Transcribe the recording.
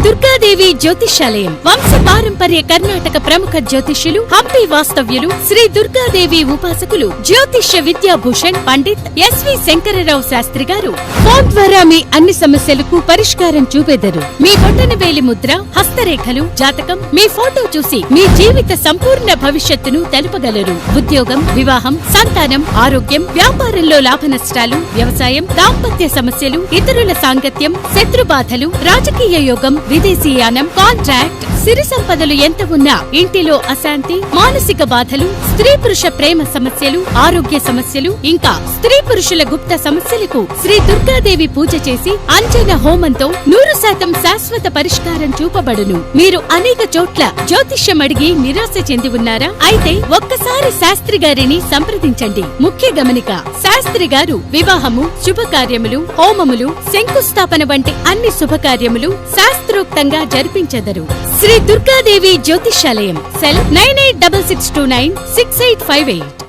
దుర్గాదేవి జ్యోతిష్యాలయం వంశ పారంపర్య కర్ణాటక ప్రముఖ జ్యోతిష్యులు హంపి వాస్తవ్యులు శ్రీ దుర్గాదేవి ఉపాసకులు జ్యోతిష్య విద్యాభూషణ్ పండిత్ ఎస్వి శంకరరావు శాస్త్రి గారు ఫోన్ ద్వారా మీ అన్ని సమస్యలకు పరిష్కారం చూపెదరు. మీ బొటనవేలి ముద్ర, హస్తరేఖలు, జాతకం, మీ ఫోటో చూసి మీ జీవిత సంపూర్ణ భవిష్యత్తును తెలుపగలరు. ఉద్యోగం, వివాహం, సంతానం, ఆరోగ్యం, వ్యాపారంలో లాభ నష్టాలు, వ్యవసాయం, దాంపత్య సమస్యలు, ఇతరుల సాంగత్యం, శత్రుబాధలు, రాజకీయ యోగం, విదేశీయానం, కాంట్రాక్ట్, సిరి సంపదలు ఎంత ఉన్నా ఇంటిలో అశాంతి, మానసిక బాధలు, స్త్రీ పురుష ప్రేమ సమస్యలు, ఆరోగ్య సమస్యలు, ఇంకా స్త్రీ పురుషుల గుప్త సమస్యలకు శ్రీ దుర్గాదేవి పూజ చేసి అంజన హోమంతో 100% శాశ్వత పరిష్కారం చూపబడును. మీరు అనేక చోట్ల జ్యోతిష్యం అడిగి నిరాశ చెంది ఉన్నారా? అయితే ఒక్కసారి శాస్త్రి గారిని సంప్రదించండి. ముఖ్య గమనిక: శాస్త్రి గారు వివాహము, శుభకార్యములు, హోమములు, శంకుస్థాపన వంటి అన్ని శుభకార్యములు శాస్త్రోక్తంగా జరిపించెదరు. శ్రీ దుర్గాదేవి జ్యోతిష్యాలయం. సెల్ 9866296858.